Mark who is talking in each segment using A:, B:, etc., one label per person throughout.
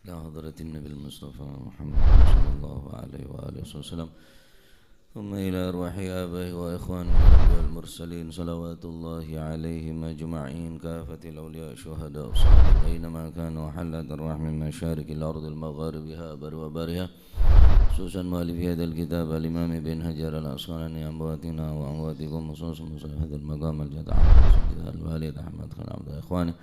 A: إلى حضرة النبي المصطفى محمد صلى الله عليه وآله وسلم، ثم إلى أرواح آبائه وإخوانه والمرسلين صلوات الله عليهم أجمعين، كافة الأولياء الشهداء الصالحين أينما كانوا، وحلت أرواح من مشارق الأرض المغاربها وبرها، خصوصا مؤلف هذا الكتاب الإمام بن حجر العسقلاني، أمواتنا وأمواتكم، خصوصا مصلح هذا المقام الجدع الوالد أحمد خان عبد إخوانه،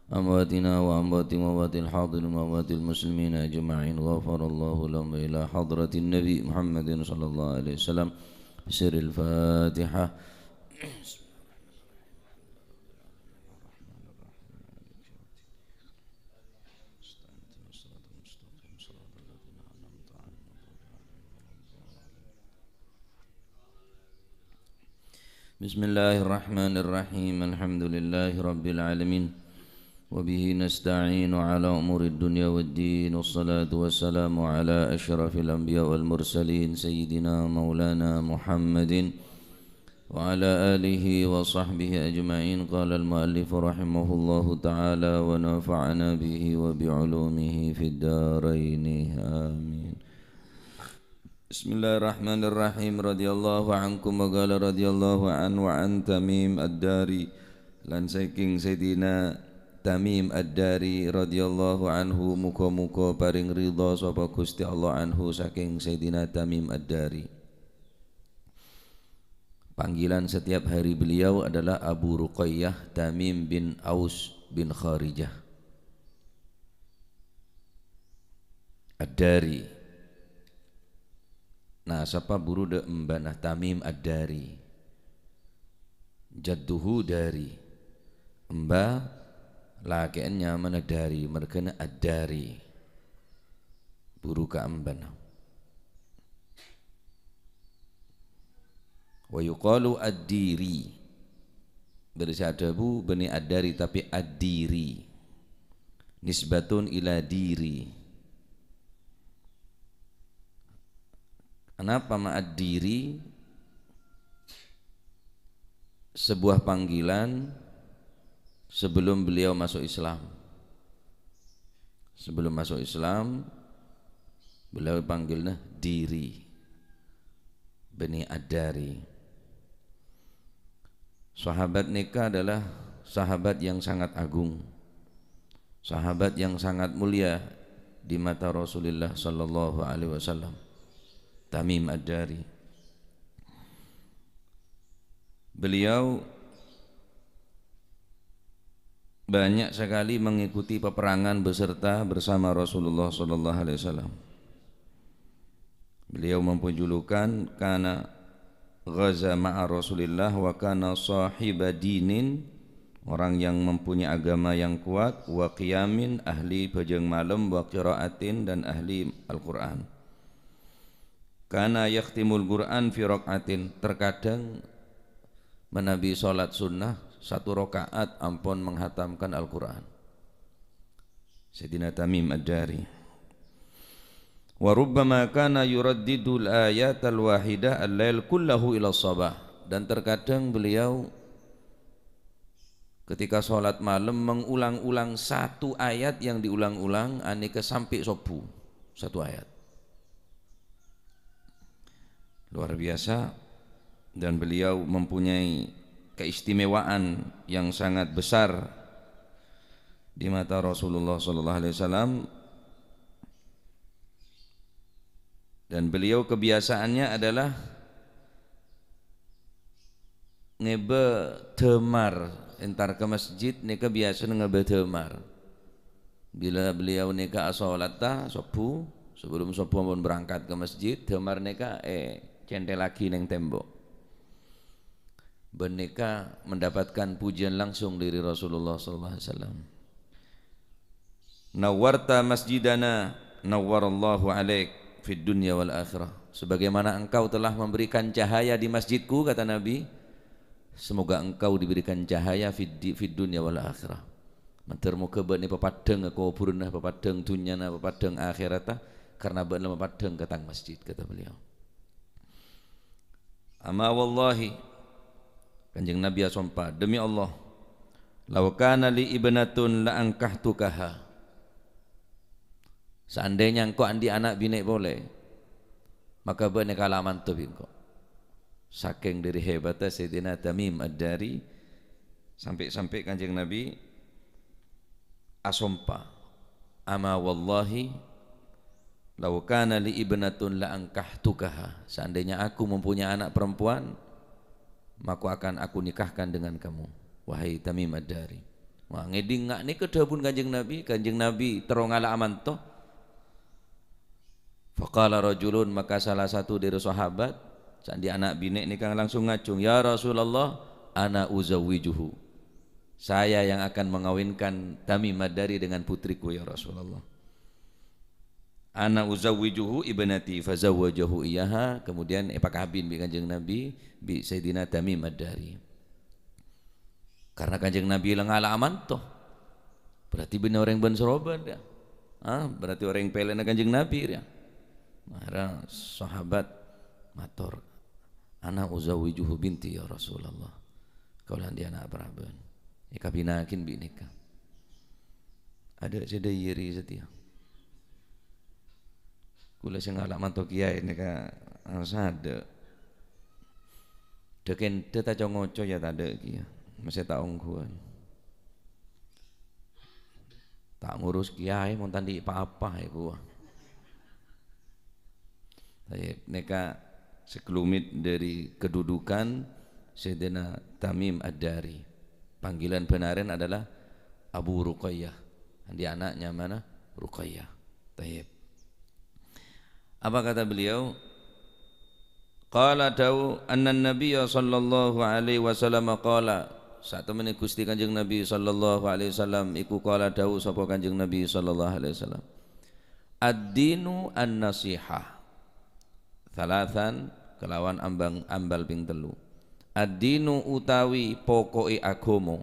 A: أمواتنا وأموات موات الحاضر وموات المسلمين أجمعين، غفر الله لهم. إلى حضرة النبي محمد صلى الله عليه وسلم بسر الفاتحة. بسم الله الرحمن الرحيم، الحمد لله رب العالمين، وبه نستعين على أمور الدنيا والدين، والصلاة والسلام على أشرف الأنبياء والمرسلين سيدنا مولانا محمد وعلى آله وصحبه أجمعين. قال المؤلف رحمه الله تعالى: ونفعنا به وبعلومه في الدارين آمين. بسم الله الرحمن الرحيم. رضي الله عنكم وقال رضي الله عنه وعن تميم الداري، lan saking Sayyidina Tamim Ad-Dari radhiyallahu anhu, muga-muga paring ridha sapa Gusti Allah anhu saking Sayyidina Tamim Ad-Dari. Panggilan setiap hari beliau adalah Abu Ruqayyah Tamim bin Aus bin Kharijah Ad-Dari. Nah, sapa buru de embanah Tamim Ad-Dari, jadduhu dari, emba lakiannya mana dari, merkena Ad-Dari, buru ka emban. Wa yuqalu Ad-Diri, bersadabu bani Ad-Dari tapi Ad-Diri nisbatun ila diri. Kenapa Ad-Diri? Sebuah panggilan sebelum beliau masuk Islam. Sebelum masuk Islam beliau panggilnya Diri, Bani Ad-Dari. Sahabat nikah adalah sahabat yang sangat agung, sahabat yang sangat mulia di mata Rasulullah sallallahu alaihi wasallam, Tamim Ad-Dari. Beliau banyak sekali mengikuti peperangan beserta bersama Rasulullah sallallahu alaihi wasallam. Beliau mempunyai julukan kana ghaza ma'a Rasulillah wa kana sahiba dinin, orang yang mempunyai agama yang kuat, wa qiyamin, ahli bajang malam, wa qiraatin, dan ahli Al-Qur'an. Kana yakhtimul Qur'an fi raq'atin, terkadang menabi salat sunnah satu rakaat ampun menghatamkan Al-Qur'an. Sayyidina Tamim Ad-Dari. Wa rubbama kana yuraddidul ayat al-wahidah al-lail kullahu ila sabah, dan terkadang beliau ketika sholat malam mengulang-ulang satu ayat yang diulang-ulang aneka sampai subuh, satu ayat. Luar biasa. Dan beliau mempunyai keistimewaan yang sangat besar di mata Rasulullah sallallahu alaihi wasallam. Dan beliau kebiasaannya adalah ngebe demar entar ke masjid, neka biasa ngebe demar. Bila beliau neka salat subuh, sebelum subuh pun berangkat ke masjid, demar neka centel lagi neng tembok. Beneka mendapatkan pujian langsung dari Rasulullah sallallahu alaihi wasallam. Nawarta masjidana nawwarallahu alaik fid dunya wal akhirah, sebagaimana engkau telah memberikan cahaya di masjidku, kata Nabi, semoga engkau diberikan cahaya fid dunya wal akhirah. Matur muga bani pepadeng kuburna, pepadeng dunyana, pepadeng akhirata, karena bani pepadeng katang masjid, kata beliau. Ama wallahi, Kanjeng Nabi sumpah, demi Allah, law kana li ibnatun la ankahtukaha, Seandainya engkau andi anak bini boleh, maka benar kalaman tu engkau. Saking dari hebatnya Sayyidina Tamim Ad-Dari, sampai Kanjeng Nabi asompa, ama wallahi law kana li ibnatun la ankahtukaha, seandainya aku mempunyai anak perempuan, maka akan aku nikahkan dengan kamu, wahai Tamim Ad-Dari. Wah ngeding ngak ni kedabun Kanjeng Nabi terong ala aman toh. Faqala rajulun, maka salah satu dari sahabat sandi anak bini ni kan langsung ngacung, ya Rasulullah, ana uzawwijuhu, saya yang akan mengawinkan Tamim Ad-Dari dengan putriku ya Rasulullah. Ana uzawwijuhu ibnati fazawwajahu iyaha, kemudian pakabin bi Kanjeng Nabi bi Sayyidina Tamim Ad-Dari. Karena Kanjeng Nabi lang ala aman toh, berarti benar orang ban seroban dia. Berarti orang yang pelen Kanjeng Nabi dia. Mara sahabat matur, ana uzawwijuhu binti ya Rasulullah, kaulan dia anak peraban ika binakin bi nikah. Ada sedaya yeri setia kula sing ngalak mantu kiai nika sada deken teta congoco ya tade kiai masih tak ongguan tak ngurus kiai mau tandi apa-apa ya gua. Neka sekelumit dari kedudukan Sayyidina Tamim Ad-Dari. Panggilan benaran adalah Abu Ruqayyah. Dia anaknya mana? Ruqayyah. Tayyib. Apa kata beliau? Qala dawu anna Nabiyya sallallahu alaihi wasallam qala, saat temene Gusti Kanjeng Nabi sallallahu alaihi wasallam iku qala dawu sapa Kanjeng Nabi sallallahu alaihi wasallam. Ad-dinu an-nasihah. Salasan kelawan ambal ping telu. Ad-dinu utawi pokoke agama.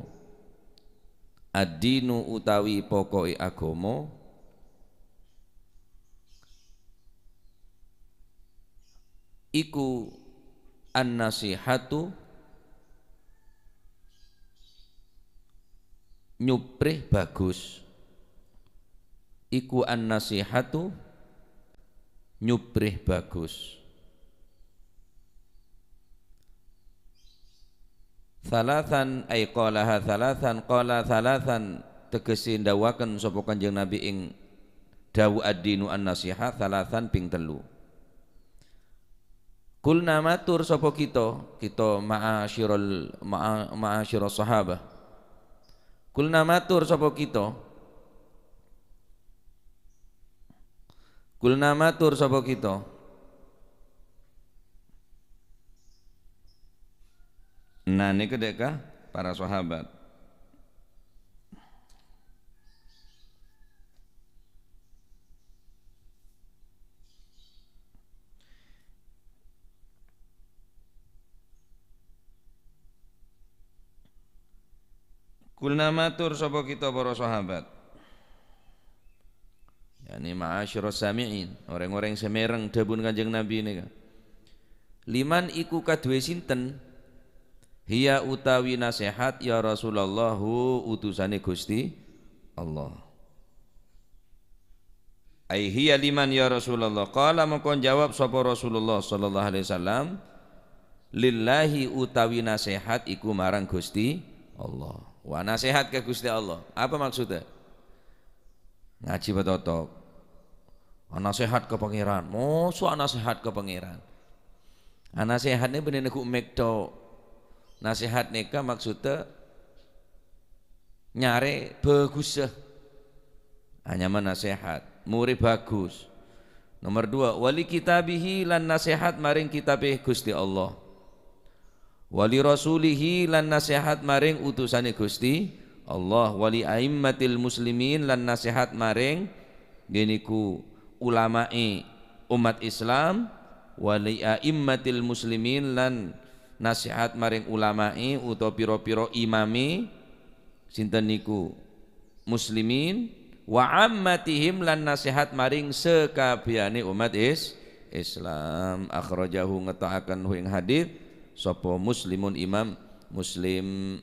A: Ad-dinu utawi pokoke agama iku an-nasihatu nyuprih bagus. Iku an-nasihatu nyuprih bagus. Salasan ay qalaha salasan, qala salasan tegesi ndawaken sapa Kanjeng Nabi ing dawu ad-dinu an-nasihat salasan ping telu. Kulna matur sapa kita ma'asyiral sahabah. Kulna matur sapa kita. Kulna matur sapa kita. Nah ini kedekah para sahabat. Kulna matur sapa kita para sahabat. Yani ma'asyiras sami'in, orang-orang semereng dabun Kanjeng Nabi nika. Liman iku kaduwe sinten? Hiya utawi nasihat ya Rasulullah utusane Gusti Allah. Ai hiya liman ya Rasulullah. Qala mongko jawab sapa Rasulullah sallallahu alaihi wasallam, lillahi utawi nasihat iku marang Gusti Allah. Wah nasihat ke Gusti Allah. Apa maksudnya? Ngaji betotok. Nasihat ke pangeran. Mosok nasihat ke pangeran. Nasihatnya bener ku mekto. Nasihat neka maksudnya nyare bagus hanya nasihat muri bagus. Nomor 2 wali kitabihi lan nasihat maring kitabih Gusti Allah, wali rasulihi lan nasihat maring utusane Gusti Allah, wali aimmatil muslimin lan nasihat maring geniku ulamae umat Islam, wali aimmatil muslimin lan nasihat maring ulamae utawa pira-pira imame sinten niku muslimin, wa ammatihim lan nasihat maring sekabehane umat Islam. Akhrajahu ngetakaken ing hadis sapa Muslimun Imam Muslim.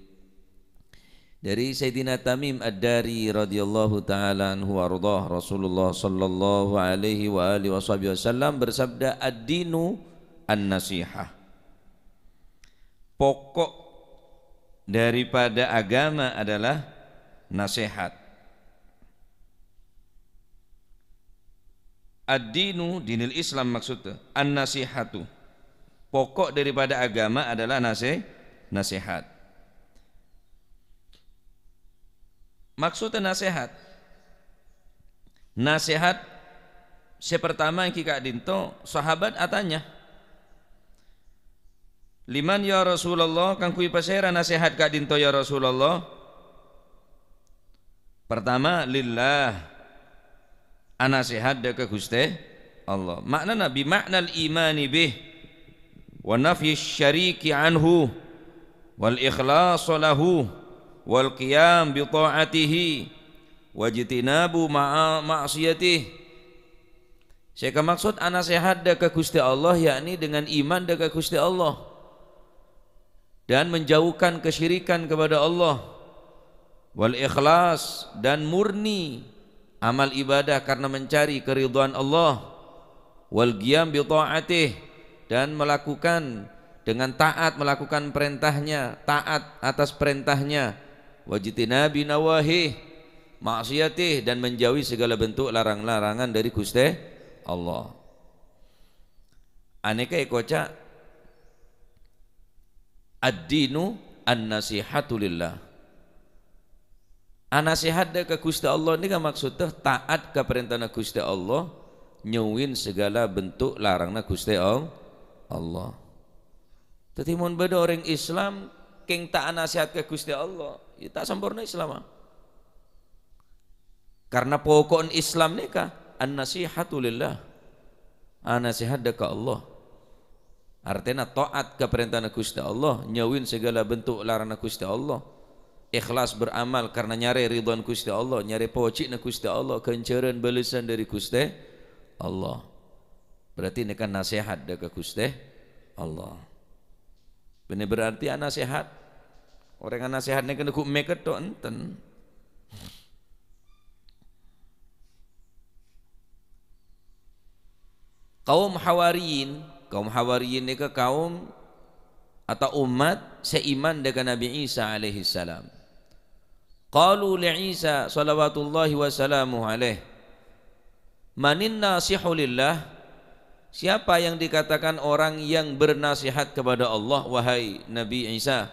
A: Dari Sayyidina Tamim Ad-Dari radhiyallahu taala anhu warḍah, Rasulullah sallallahu alaihi wa alihi wasallam bersabda, ad-dinu an-nasihah. Pokok daripada agama adalah nasihat. Ad-dinu, dinil Islam maksudnya, an-nasihatu. Pokok daripada agama adalah nasihat. Maksudnya nasihat. Nasihat sepertama yang kika dinto sahabat atanya. Liman ya Rasulullah, kang kui pasera nasihat kak dinto ya Rasulullah. Pertama lillah, nasihat deka Gusti Allah. Makna nabi maknal imani bih wa nafyi syariki anhu wal ikhlas lahu wal qiyam bi ta'atihi wajtinabu ma'siyatih. Saya maksud nasihat deka Gusti Allah yakni dengan iman deka Gusti Allah dan menjauhkan kesyirikan kepada Allah, wal ikhlas dan murni amal ibadah karena mencari keridhaan Allah, wal qiyam bi ta'atih dan melakukan dengan taat, melakukan perintahnya, taat atas perintahnya, wajtinabi nawahi maksiatih dan menjauhi segala bentuk larang-larangan dari Gusti Allah. Aneka ekoca ad-dinu an-nasihatu lillah. Nasihat ke Gusti Allah ini kan maksudnya taat ke perintah Gusti Allah, nyuwin segala bentuk larangna Gusti Allah. Tetimun beda orang Islam keng tak nasihat ke Gusti Allah, ya tak sempurna Islam. Karena pokok Islam ni kah an-nasihatu lillah, nasihat ke Allah. Artinya taat ke perintah Gusti Allah, nyawin segala bentuk larangan Gusti Allah, ikhlas beramal karena nyari ridwan Gusti Allah, nyari pawacik Gusti Allah, kencaran balasan dari Gusti Allah. Berarti ini kan nasihat ke Gusti Allah. Ini berarti nasihat. Orang yang nasihat ini kena ku meket to enten. Kaum Hawariyin ini ke kaum atau umat seiman dengan Nabi Isa alaihi salam. Qalu li Isa salawatullahi wa salamuhu alaih, manin nasihu lillah, siapa yang dikatakan orang yang bernasihat kepada Allah wahai Nabi Isa?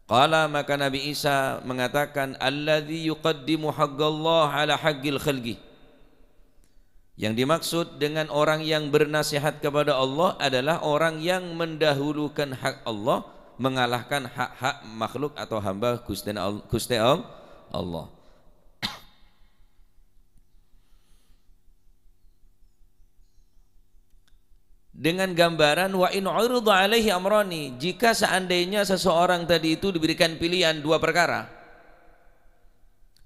A: Qala, maka Nabi Isa mengatakan, alladzi yuqaddimu haqqallah ala haqqil khalqi. Yang dimaksud dengan orang yang bernasihat kepada Allah adalah orang yang mendahulukan hak Allah, mengalahkan hak-hak makhluk atau hamba Gusti Allah. Dengan gambaran wa in urida alaihi amrani, jika seandainya seseorang tadi itu diberikan pilihan dua perkara,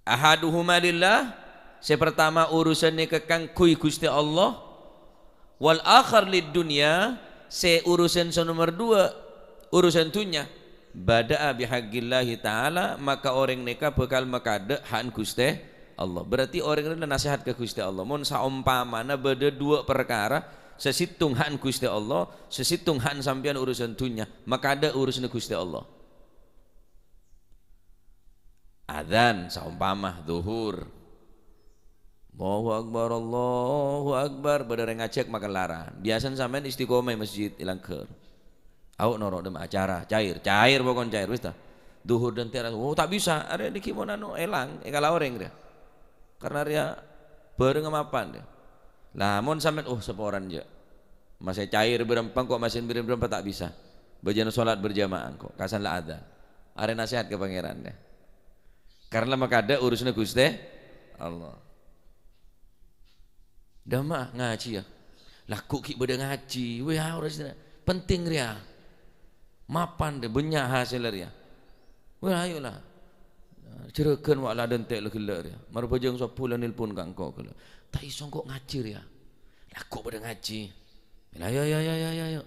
A: ahaduhuma lillah, sepertama urusannya kekang kui Gusti Allah, wal akhar lid dunya, urusan nomor dua urusan dunia, bada'a bihaqqillahi ta'ala, maka orang neka bakal makade hak Gusti Allah. Berarti orang ini nasihat ke Gusti Allah. Mun saumpamana beda dua perkara, sesitung hak Gusti Allah, sesitung hak sampean urusan dunia, maka ada urusan Gusti Allah. Adzan saumpama zuhur, Allahu Akbar, pada orang ngajak makan lara. Biasanya sampean istiqomah masjid ilang ker. Awak norok dem acara cair pokon cair wis ta. Zuhur dan teras. Oh tak bisa, ada di kimono anu elang, ekala orang dia. Karena dia bareng mapan dia. Lah mun sampean seporan je. Masih cair berempang kok masih berempat tak bisa. Bejana salat berjamaah kok kasan la adzan. Are nasihat ke pangeran deh. Karena maka ada urusan Gusti Allah. Dama ngaji ya. Lah kok ki beda ngaji. Weh harus penting ria. Mapan deh banyak hasil ria. Weh ayolah. Cerekeun wak laden tek legelak ria. Mar bajang sapulan nelpon kang kok kala. Tak iso kok ngaji ria. Lah kok beda ngaji. Lah ya.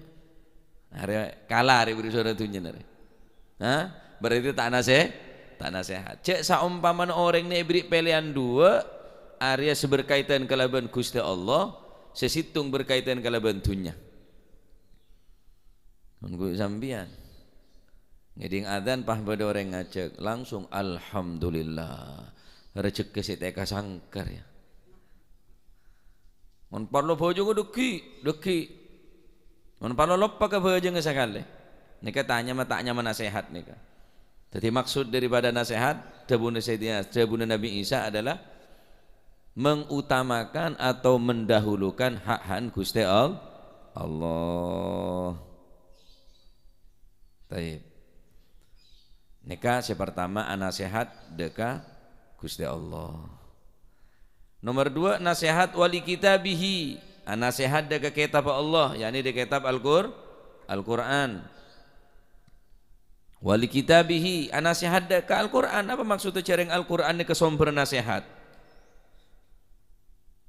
A: Are kalah are berusaha tunjen are. Hah? Berarti tak nasihat. tak nasihat. Cek saumpama orang ni beri pilihan dua, area seberkaitan kalaban Gusti Allah, sesitung berkaitan kalaban dunya. Nunggu sambian. Ngeding adzan pah pada orang ngajak langsung alhamdulillah. Rezeki seteka sangkar ya. Mon parlo bojo deki. Mon parlo loppa ka bojo ngesakale. Nika tanya nasihat nika. Jadi maksud daripada nasihat Tabuna Nabi Isa adalah mengutamakan atau mendahulukan hak-hak Gusti Allah. Taib. Nika pertama nasihat deka Gusti Allah. Nomor dua nasihat wali kitabihi. Nasihat deka kitab Allah, yakni deka kitab Al-Qur'an. Wali kitabihi nasihat deka Al-Qur'an. Apa maksudnya cereng Al-Qur'an ni kesumber nasihat?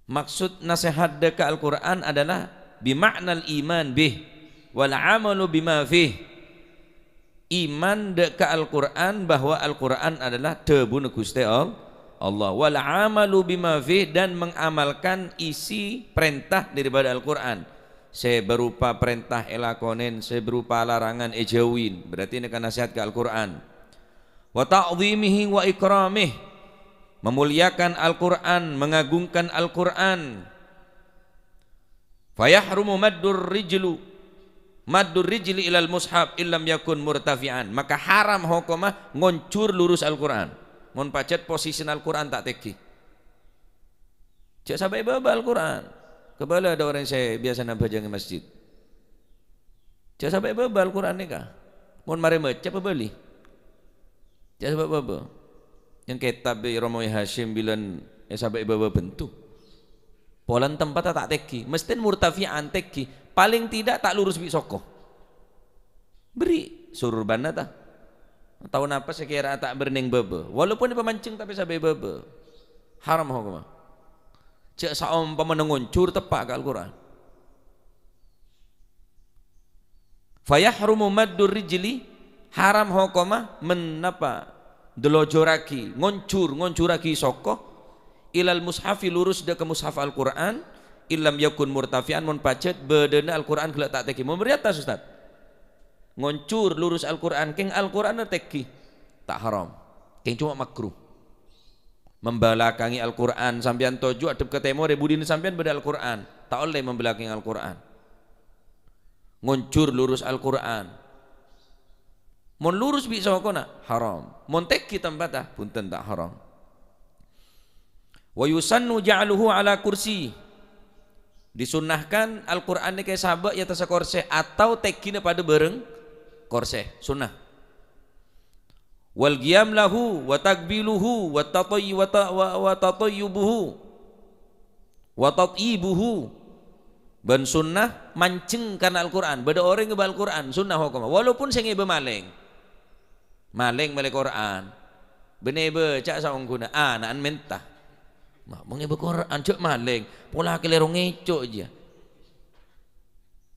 A: Maksud nasihat deka Al-Qur'an adalah bimaknal iman bih wal amalu bima fih. Iman deka Al-Qur'an bahwa Al-Qur'an adalah debun Gusti Allah wal amalu bima fih, dan mengamalkan isi perintah daripada Al-Qur'an. Saya berupa perintah elakonen, saya berupa larangan ejawin. Berarti ini kan nasihat ke Al-Qur'an. Wa ta'zimihi wa ikramih, memuliakan Al-Qur'an, mengagungkan Al-Qur'an. Fayahrumu maddur rijli ilal mushaf illam yakun murtafi'an. Maka haram hukumah ngoncur lurus Al-Qur'an. Mon pacet posisi Al-Qur'an tak teki. Cek sampai baba Al-Qur'an. Kebala ada orang saya biasa nampak jangan masjid. Cek sampai baba Al-Qur'an ni kah? Mon mari baca apa beli? Cek sampai baba. Yang kitab Romawi Hashim bilan sampai baba bentuk. Polan tempat tak teki. Mesti murtafi'an teki. Paling tidak tak lurus bi sokoh. Beri surur bana tak. Tahun apa sekira tak berning bebe. Walaupun dia pemancing tapi sampai bebe. Haram hukumah. Cek saumpama menguncur tepak ke Al-Qur'an. Fayahrumu maddur rijli, haram hukumah menapa delojoraki, ngoncuraki sokoh ilal mushafi lurus de ke mushaf Al-Qur'an illam yakun murtafian mon pacet bedena Al-Qur'an gelak tak teki. Memberi atas Ustaz. Ngoncur lurus Al-Qur'an keng Al-Qur'an teki tak haram. Keng cuma makruh. Membelakangi Al-Qur'an sampean toju adep ke temor budine sampean beda Al-Qur'an. Tak oleh membelakangi Al-Qur'an. Ngoncur lurus Al-Qur'an. Mon lurus bi sawakona haram. Mon teki tempatah punten tak haram. Wa yusannu ja'aluhu ala kursi. Disunnahkan Al-Qur'an ni kayak sabak ya atas korse atau tekine pada bareng korse sunnah. Wal qiyam lahu wa takbiluhu wa tatayyubuhu wa tatyibuhu. Ben sunnah mancing karena Al-Qur'an. Beda orang ngebal Al-Qur'an sunnah hukum. Walaupun saya ngebe maling Qur'an. Benebe cak saung guna naan mentah. Mak mengebe Qur'an cak maling. Pola kelero ngecok aja.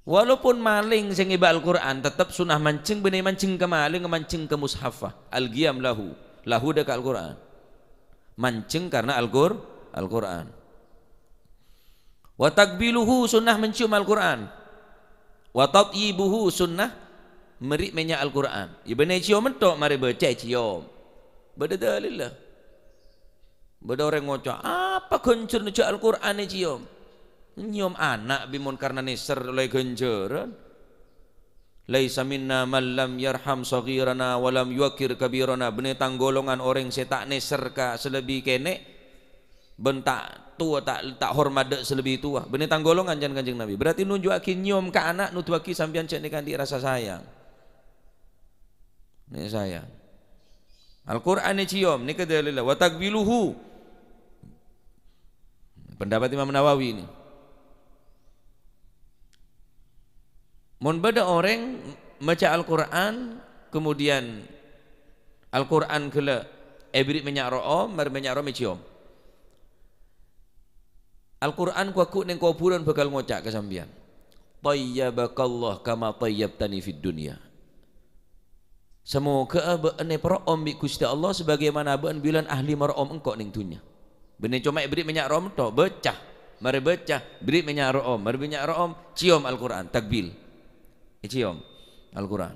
A: Walaupun maling saya ngebe Al-Qur'an tetap sunnah mancing bene mancing ke maling mancing ke mushafah. Al-qiyam lahu dekat Al-Qur'an. Mancing karena Al-Qur'an. Wa takbiluhu sunnah mencium Al-Qur'an. Wa tatyibuhu sunnah merik minyak Al-Qur'an. Ya benar cium mentok mari baca cium. Beda dalil lah. Beda orang ngocok apa kencur nucak Al-Qur'an ni cium. Nyium anak bimun karena nisar oleh genjeran. Laisa minna man lam yarham saghirana wa lam yuqir kabirana. Benetang golongan orang saya tak nisar ka selebih kene. Bentak tua tak hormat dek selebih tua. Benetang golongan jangan Kanjeng Nabi. Berarti nunjuk aki nyium ke anak nutu aki sampean cek ni kan di rasa sayang. Ni sayang. Al-Qur'an ni cium ni kedalillah wa takbiluhu. Pendapat Imam Nawawi ini. Mun beda orang baca Al-Qur'an kemudian Al-Qur'an kela ebrit minyak ro'o mar minyak ro'o mecium. Al-Qur'an ku ning kuburan bakal ngocak ke sampean. Tayyabakallah kama tayyabtani fid dunya. Semoga beene perom bi Gusti Allah sebagaimana beun bilan ahli marom engkau ning dunya. Bener cuma beri minyak rom to becah. Mari becah beri minyak rom, mari minyak rom cium Al-Qur'an takbil. Cium Al-Qur'an.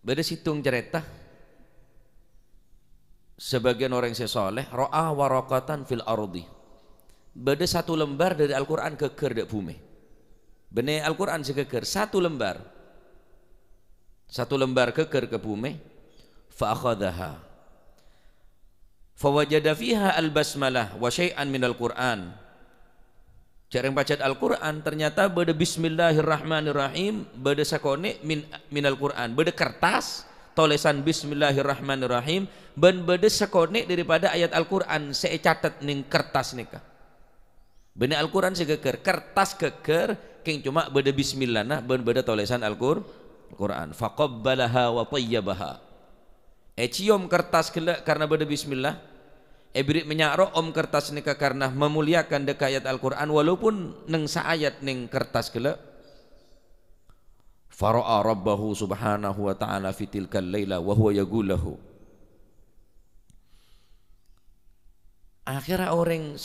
A: Beda situng cerita sebagian orang yang soleh ro'a warakatan fil ardi. Beda satu lembar dari Al-Qur'an keker dek bumi. Bene Al-Qur'an sekeker satu lembar keker ke bumi. Fa akhadhaha fa wajada fiha al-basmalah wa syai'an minal Qur'an. Cara baca Al-Qur'an ternyata beda bismillahirrahmanirrahim, beda sakone minal Qur'an, beda kertas tulisan bismillahirrahmanirrahim, ben beda sakone daripada ayat Al-Qur'an saya catat ning kertas nika. Bene Al-Qur'an segeker kertas keker king cuma beda bismillah nah ben beda tulisan Al-Qur'an. Faqabbalaha wa tayyabaha. Cium kertas kelak karena beda bismillah. Beri menyakro om kertas nika karena memuliakan deka ayat Al-Qur'an walaupun neng saayat neng kertas kelak. Fara'a rabbahu subhanahu wa ta'ala fi tilkal laila wa huwa yagulahu. Akhirnya orang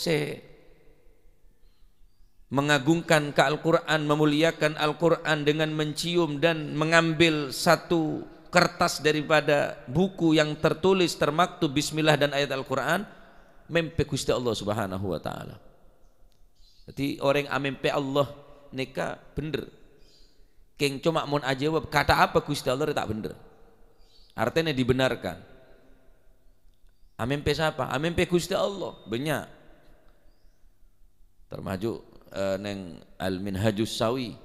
A: mengagungkan ke Al-Qur'an, memuliakan Al-Qur'an dengan mencium dan mengambil satu kertas daripada buku yang tertulis termaktub bismillah dan ayat Al-Qur'an, mempe Gusti Allah subhanahu wa ta'ala. Jadi orang amempe Allah nika bener. Keng cuma mun ajawab kata apa Gusti Allah tak bener. Artinya dibenarkan. Amempe siapa? Amempe Gusti Allah. Banyak. Termasuk neng Al-Minhajus Sawi.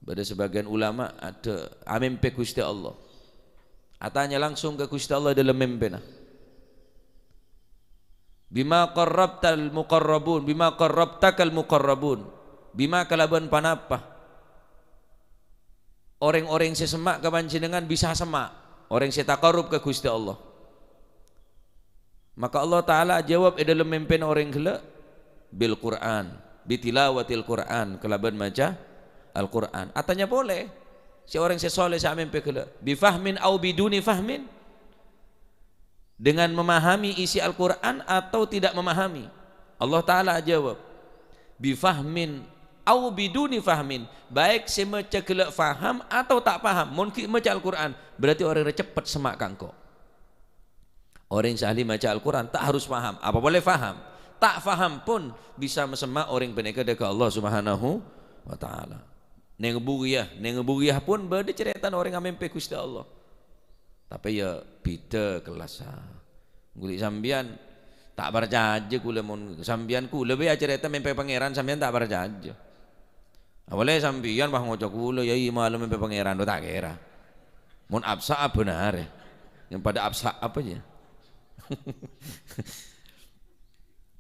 A: Pada sebagian ulama ada amempe Gusti Allah. Atanya langsung ke Gusti Allah dalam mempena. Bima qarrabtal muqarrabun, bima qarrabtakal muqarrabun. Bima kalaban panapa. Orang-orang sesemak ke panjenengan bisa semak. Orang yang taqarrub ke Gusti Allah. Maka Allah Ta'ala jawab dalam mempena orang gila bil Qur'an, bitilawatil Qur'an, kalaban maca Al-Quran. Atanya boleh si orang sesoleh saya mimpi kela bifahmin au biduni fahmin, dengan memahami isi Al-Quran atau tidak memahami. Allah Ta'ala jawab bifahmin au biduni fahmin, baik si maca kela faham atau tak paham. Mungkin maca Al-Quran berarti orang yang cepat semak kangko. Orang yang ahli maca Al-Quran tak harus paham, apa boleh faham, tak faham pun bisa mesemak orang peneka dekat Allah Subhanahu wa Ta'ala. Neng bugiyah pun beda cerita orang amempe Gusti Allah. Tapi ya beda kelas. Ngulik sambian tak percaya kula mun sambian kula be cerita mempe pangeran sambian tak percaya. Awalnya sambian bah ngoco kula ya malam mempe pangeran do tak kira. Mun absa benar ya. Yang pada absa apa ya?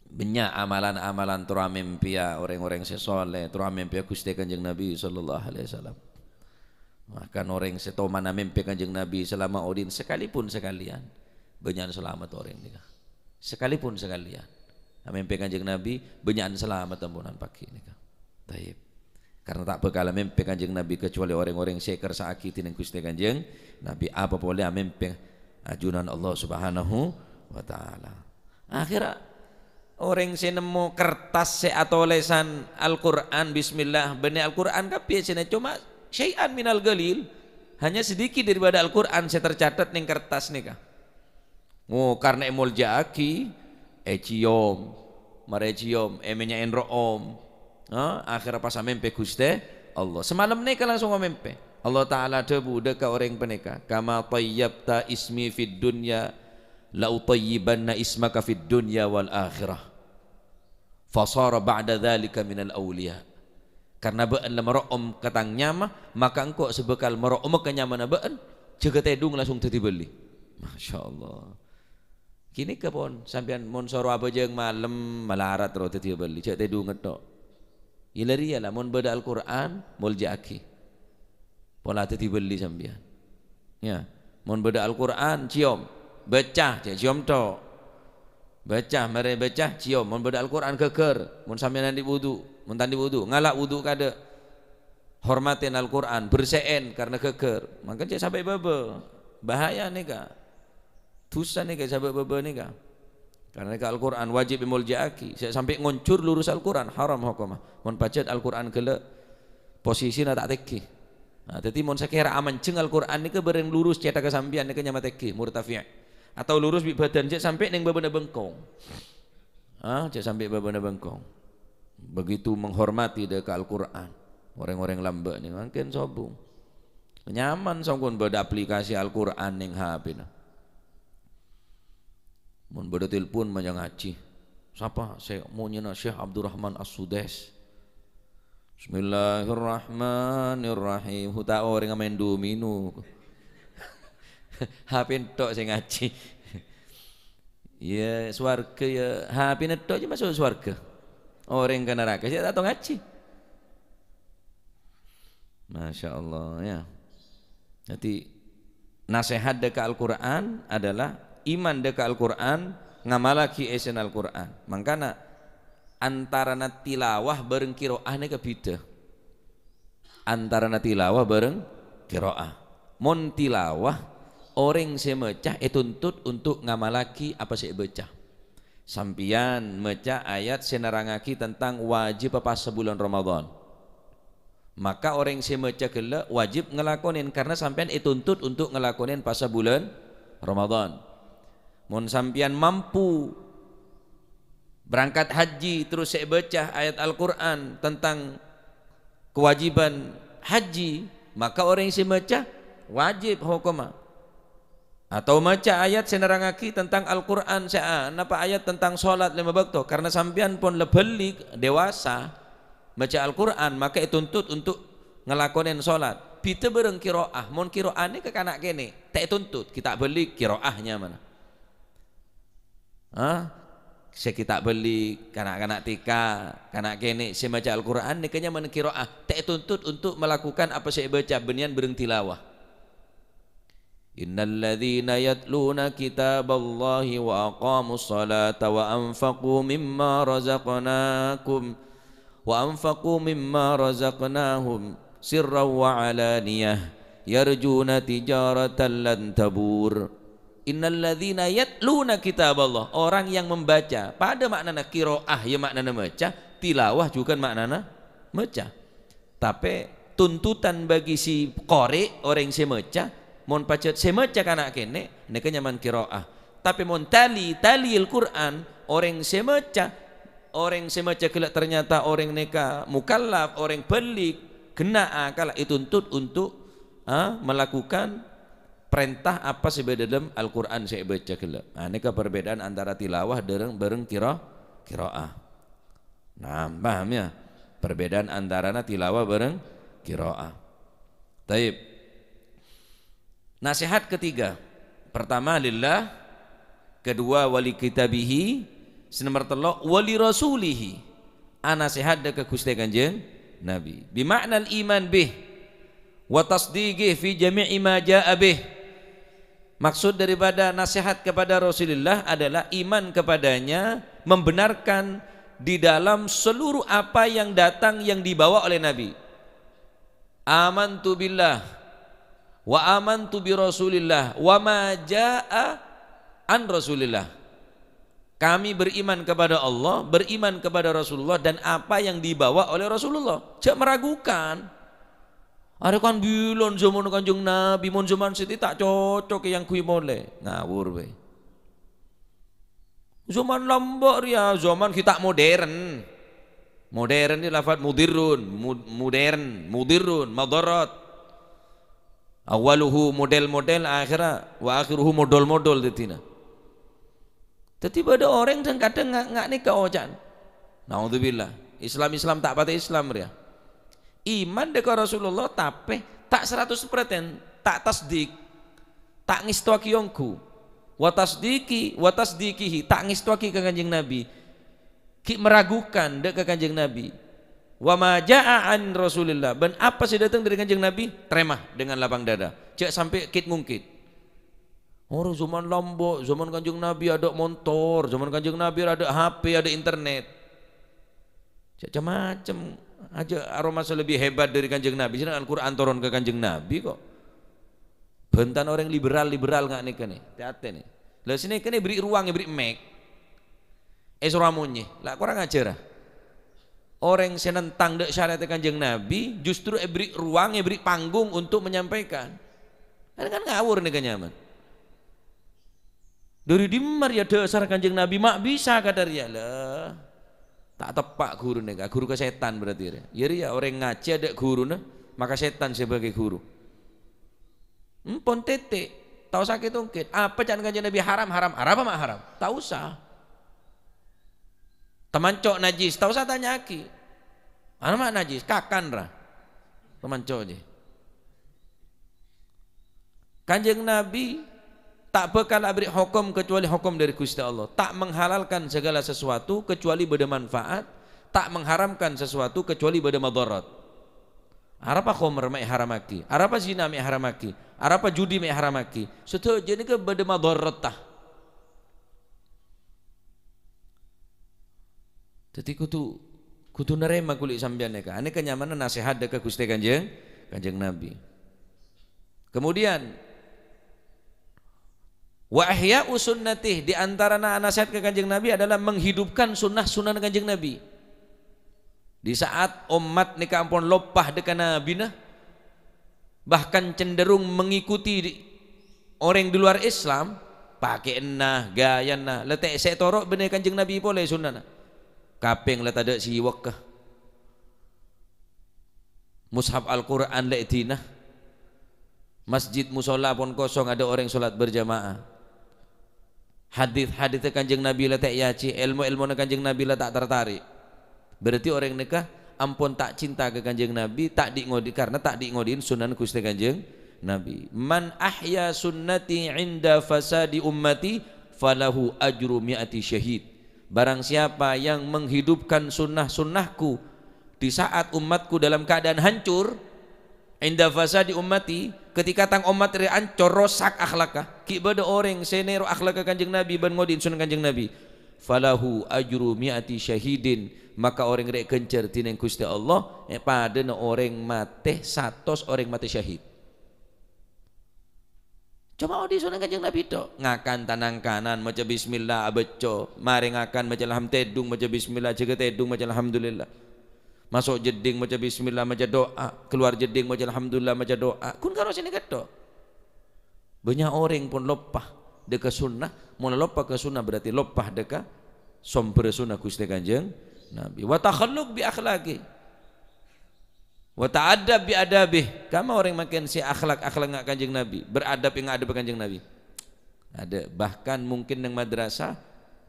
A: Banyak amalan-amalan turamempia orang-orang sesoleh, turamempia Gusti Kanjeng Nabi sallallahu alaihi wasallam. Maka orang setoma mempia Kanjeng Nabi selama odin sekalipun sekalian banyak selamat orang ini. Sekalipun sekalian mempia Kanjeng Nabi banyak selamat ampunan pagi ini. Taib. Karena tak bekal mempia Kanjeng Nabi kecuali orang-orang sekar sakit dengan Gusti Kanjeng Nabi, apa boleh mempia ajunan Allah Subhanahu wa Ta'ala. Akhirnya orang saya nemu kertas atau tulisan Al-Quran bismillah benih Al-Quran kapi saya cuma syai'an minal galil, hanya sedikit daripada Al-Quran saya tercatat ning kertas nika. Oh karena emol jaki ciom mare ciom emenya enro om. Akhirnya pas amempe Gusti Allah semalam nika langsung amempe Allah Ta'ala debu deka orang peneka kama tayyabta ismi fid dunya la utayyibanna ismaka fid dunya wal akhirah fasara ba'da dzalika minal awliya. Karena beun la marom katang nyama maka engkau sebekal marom ke nyamana beun jaga tedung langsung tadi beli. Masyaallah. Kini ke pon sampean mun soro apa jeung malem malarat ro tadi beli jaga tedung ngetok. Ilari lah mun beda Al-Qur'an mul jaki. Pola tadi beli sampean. Ya, mun beda Al-Qur'an cium baca cium to baca mare baca cium mun beda Al-Qur'an keker mun sampeyan di wudu mun tandi wudu, ngalak wudu kada hormatin Al-Qur'an, bersein karena keker. Maka cek sampai bebe. Bahaya nih kak. Dosa nih kak sampai bebe nih kak. Karena ke Al-Qur'an wajib muljaaki. Saya sampai ngoncur lurus Al-Qur'an haram hukumah. Mun pacet Al-Qur'an kele posisinya tak teki. Nah, jadi mun sakira aman ceng Al-Qur'an nika bareng lurus cetak ke sampean nika nyama teki murtafi'. Atau lurus bi badan cek sampai ning babana bengkong. Cek sampai babana bengkong. Begitu menghormati deka Al-Qur'an. Orang-orang lambat ni mungkin sombong. Nyaman sangkun beda aplikasi Al-Qur'an ning HP. Mun beda telepon mah ngaji. Siapa? Saya mau nyena Syekh Abdurrahman As-Sudais. Bismillahirrahmanirrahim. Huta orang main domino. HP tok saya ngaji. Ya swarga ya HP tok aja masuk swarga. Orang ke neraka saya tak tahu ngaji. Masya Allah ya. Jadi nasihat deka Al-Quran adalah iman deka Al-Quran ngamalaki esen Al-Quran. Makanya antara tilawah bareng kiroah ini kebeda. Antara tilawah bareng kiroah. Mon tilawah orang semecah tuntut untuk ngamalaki apa sih baca. Sampian meca ayat senerangaki tentang wajib apa sebulan Ramadan. Maka orang yang meca gela wajib ngelakonin karena sampean tuntut untuk ngelakonin pas bulan Ramadan. Mun sampean mampu berangkat haji terus saya baca ayat Al-Qur'an tentang kewajiban haji, maka orang yang meca wajib hukumah. Atau maca ayat senerangaki tentang Al-Qur'an napa ayat tentang salat 5 waktu karena sampean pun lebih dewasa baca Al-Quran maka tuntut untuk ngelakonin sholat kita bareng kiroah mon kiroah ini ke kanak kene tak tuntut kita beli kiroahnya mana saya kita beli kanak-kanak tika kanak kene saya baca Al-Quran ini kayaknya mana kiroah tak tuntut untuk melakukan apa saya baca benian bareng tilawah. Innal ladzina yatluna kitaballahi wa aqamus salata wa anfaqu mimma razaqnahum sirran wa alaniyah yarjuna tijaratan lan tabur. Innal ladzina yatluna kitaballah, orang yang membaca pada maknana qiraah ya maknana maca, tilawah juga maknana maca. Tapi tuntutan bagi si qari orang si maca mon pacet si maca kana kene nek nyaman qiraah. Tapi mon tali Al-Qur'an orang si maca orang semaca kelak ternyata orang neka mukallaf, orang balik kena akal tuntut untuk melakukan perintah apa sebeda dalam Al-Qur'an saya baca kelak. Neka perbedaan antara tilawah bareng qiraah. Nah, paham ya? Perbedaan antara tilawah bareng qiraah. Taib. Nasihat ketiga. Pertama lillah, kedua wali kitabihi, senomor telok wali rasulihi nasihat ke Gusti Kanjeng Nabi bimakna iman bih wa tasdiqih fi jami'i ma jaa bih. Maksud daripada nasihat kepada Rasulullah adalah iman kepadanya, membenarkan di dalam seluruh apa yang datang yang dibawa oleh Nabi. Amantu billah wa amantu bi Rasulillah wa ma jaa an Rasulillah. Kami beriman kepada Allah, beriman kepada Rasulullah dan apa yang dibawa oleh Rasulullah. Jangan meragukan. Ada kan bilang zaman Kanjeng Nabi, mon zaman siti tak cocok yang kui boleh. Ngawur we. Zaman lambak ya, zaman kita modern. Modern ini lafaz mudirun, mudirun, madarat. Awaluhu model-model, akhirah wa akhiruhu model-model ditina. Tapi ada orang yang kadang nggak nikah ojan. Naudzubillah. Islam tak pada Islam dia. Iman dekat Rasulullah tapi tak 100% tak tasdik, tak ngistuaki yongku. Wa tasdikihi tak ngistuaki ke Kanjeng Nabi. Ki meragukan dekat Kanjeng Nabi. Wa ma jaa an Rasulillah. Ben apa sih datang dari Kanjeng Nabi? Terima dengan lapang dada. Cek sampai kit ngungkit. Orang zaman lombok, zaman Kanjeng Nabi ada motor, zaman Kanjeng Nabi ada HP, ada internet. Macam-macam aja aroma lebih hebat dari Kanjeng Nabi. Sedangkan Al-Quran turun ke Kanjeng Nabi kok. Bentan orang liberal nggak nih kan nih, hati nih. Lah sini kan beri ruang, beri mic. Suramunye, lah kurang ajar. Orang senentang dek syariat Kanjeng Nabi justru beri ruang, beri panggung untuk menyampaikan. Kan ngawur nih kenyaman. Dari dimar ya dasar Kanjeng Nabi mak bisa kata dia lah. Tak tepak guru nih, guru ke setan berarti ya orang ngaji ada guru nih, maka setan sebagai guru. Pon tete, tahu sakit ungkit. Apa jangan Kanjeng Nabi haram apa mak haram? Tak usah. Teman cok najis, tak usah tanya aki. Mana mak najis? Kakan ra. Teman cok je. Kanjeng Nabi tak bakal beri hukum kecuali hukum dari Gusti Allah. Tak menghalalkan segala sesuatu kecuali bermanfaat, tak mengharamkan sesuatu kecuali bermadarat. Arapa khamr mai haramaki, arapa zina mai haramaki, arapa judi mai haramaki. Setu jadi ke bermadarat tah. Jadi kudu nerima kulit sampean ka. Ane kenyamanan nasihat dekat Gusti Kanjeng Nabi. Kemudian wa ahya'u sunnatih, di antara nasihat ke Kanjeng Nabi adalah menghidupkan sunnah Kanjeng Nabi. Di saat umat nika ampun lopah dekat Nabi nah, bahkan cenderung mengikuti orang di luar Islam, pakai enah, gaya nah, letek setorok bener Kanjeng Nabi boleh sunnah nah. Kaping letak ada siwak kah? Mushaf Al-Quran le'tinah. Masjid musola pun kosong, ada orang solat berjamaah. Hadis Kanjeng Nabi letak yaci, ilmu Kanjeng Nabi letak tertarik. Berarti orang nikah ampun tak cinta ke Kanjeng Nabi, tak diingodi karena tak diingodin sunan Gusti Kanjeng Nabi. Man ahya sunnati inda fasadi ummati falahu ajru mi'ati syahid. Barang siapa yang menghidupkan sunnahku di saat umatku dalam keadaan hancur, inda fasadi ummati, ketika tang umat hancur rosak akhlakah, kibada orang senero akhlak Kanjeng Nabi ban ngodin sunan Kanjeng Nabi, falahu ajru mi'ati syahidin, maka orang rek kencer tineng Gusti Allah pada orang mate 100 orang mate syahid. Cuma di sunan Kanjeng Nabi tok ngakan tanang kanan maca bismillah abeco, mari ngakan maca alhamdulillah maca bismillah, jaga tedung maca alhamdulillah, masuk jeding maca bismillah maca doa, keluar jeding maca alhamdulillah maca doa. Kun karo sini ketok. Banyak orang pun lopah deka sunnah, mun lopah ke sunnah berarti lopah deka somber sunnah Gusti Kanjeng Nabi. Wa takhalluq bi akhlaqi. Wa ta'adab bi adabih. Kamu orang makin si akhlak ngak Kanjeng Nabi, beradab yang ada Kanjeng Nabi. Ada bahkan mungkin nang madrasah,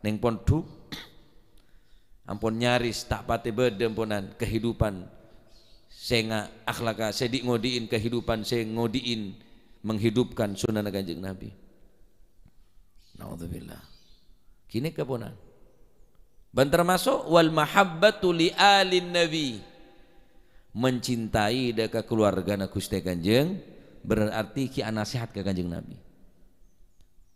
A: nang pondok ampun nyaris tak pati bedemponan kehidupan senga akhlaka sedik ngodiin kehidupan sing ngodiin menghidupkan sunnah Kanjeng Nabi. Naudzubillah. Kini keponan. Dan termasuk wal mahabbatu li alin nabi, mencintai deka keluarga Gusti Kanjeng, berarti ki nasihat ke Kanjeng Nabi.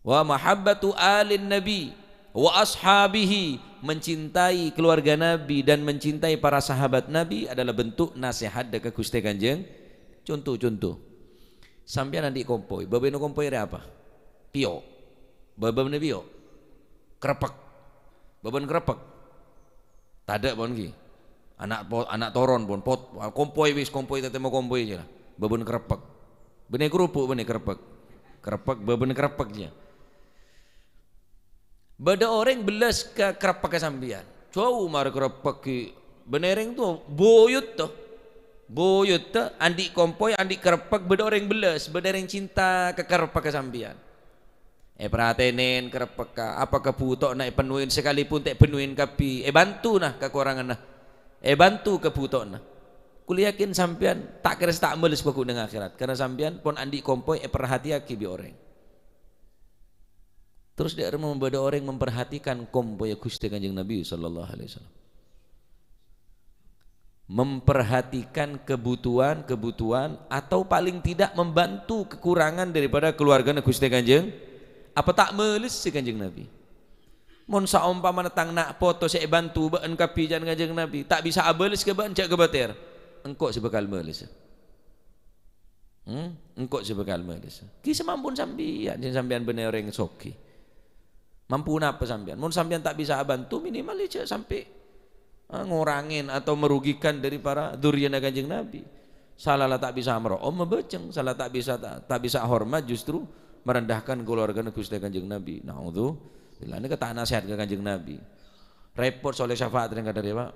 A: Wa mahabbatu alin nabi wa ashabihi, mencintai keluarga Nabi dan mencintai para sahabat Nabi adalah bentuk nasihat deka Gusti Kanjeng. Contoh sampeyan nanti kompoi, babeno kompoi apa? Pio. Babane pio. Krepek. Baban krepek. Tada pon ki. Anak toron pun pot kompoi tete mau kompoi aja lah. Baban krepek. Bene kerupuk bene krepek. Baban krepek aja. Bada orang belas ke krepek sambian. Jauh mar krepek ki benereng tu boyut tu. Boyut tu andi kompoi andi krepek bada orang belas, bada orang cinta ke krepek sambian. Pratenin krepek ka apa kebutok nak penuhin sekalipun tak penuhin kapi bantu nah kekurangan nah bantu kebutok nah kuliakin sampean tak kira tak meles baku dengan akhirat karena sampean pun andi kompoi perhatiaki bi orang terus dia membeda orang memperhatikan kompoi Gusti Kanjeng Nabi sallallahu alaihi wasallam, memperhatikan kebutuhan atau paling tidak membantu kekurangan daripada keluarga Gusti Kanjeng. Apa tak meles si Kanjeng Nabi?
B: Mun saumpama tang nak foto saya bantu baan kapi jan Kanjeng Nabi, tak bisa abelis ke baan cak ke batir. Engkau sebekal melis. Engkau sebekal melis. Ki semampun sampean, sampean bener orang soki. Mampu napa sampean? Mun sampean tak bisa bantu minimal aja sampai ngurangin atau merugikan dari para dzurriyyah Kanjeng Nabi. Salah tak bisa meroom membeceng, salah tak bisa hormat justru merendahkan keluarga Gusti Kanjeng Nabi. Naudzubillah, ini kata nasihat ke Kanjeng Nabi. Repot soleh syafaat yang kata dia, Pak.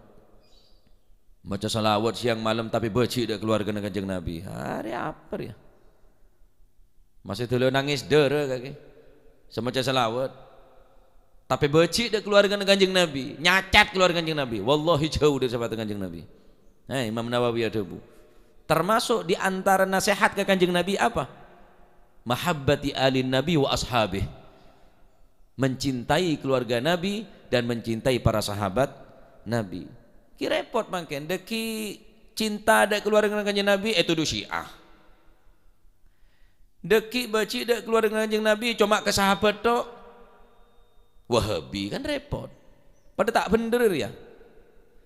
B: Baca salawat siang malam tapi becik dak keluarga Kanjeng Nabi. Hari apa ya? Masih dulu nangis dere kaki. Semaca salawat. Tapi becik dak keluarga Kanjeng Nabi, nyacat keluarga Kanjeng Nabi. Wallahi jauh dari syafaat Kanjeng Nabi. Imam Nawawi ada bu. Termasuk di antara nasihat ke Kanjeng Nabi apa? Mahabbati alin Nabi wa ashabih. Mencintai keluarga Nabi dan mencintai para sahabat Nabi. Ki repot mangken deki cinta ada keluarga Kanjeng Nabi itu du Syiah. Deki baci ada keluarga Kanjeng Nabi cuma ke sahabat tok Wahabi, kan repot. Pada tak bener ya.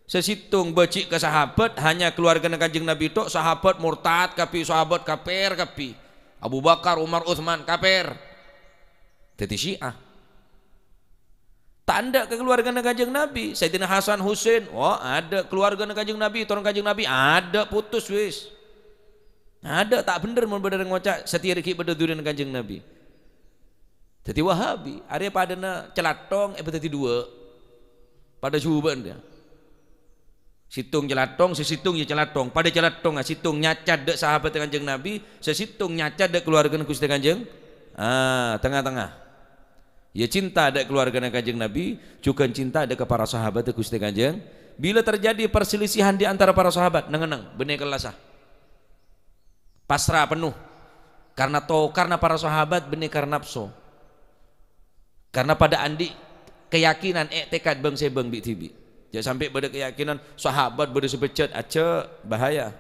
B: Sesitung baci ke sahabat hanya keluarga Kanjeng Nabi tok, sahabat murtad kapi, sahabat kafir kapi. Abu Bakar, Umar, Utsman kafir. Jadi Syiah. Tanda ke keluarga Kanjeng Nabi, Sayyidina Hasan Husain, ada keluarga Kanjeng Nabi, turun Kanjeng Nabi, ada putus wis. Ada tak bener mun bener ngocak setia riki beda durian Kanjeng Nabi. Jadi Wahabi, area padana celatong berarti dua. Pada juban dia. Situng celatong, sesitung ya celatong. Pada celatong situng nyacat dek sahabat Kanjeng Nabi, sesitung nyacat dek keluarga Gusti Kanjeng. Tengah-tengah. Ya cinta ada keluarga Kanjeng Nabi, juga cinta ada ke para sahabat Gusti Kanjeng. Bila terjadi perselisihan di antara para sahabat, nengeneng, benih kelasah. Pasrah penuh. Karena para sahabat benih karena nafsu. Karena pada andi keyakinan tekad bangsa bang bi tibi. Jangan sampai pada keyakinan sahabat pada sepecat aja bahaya.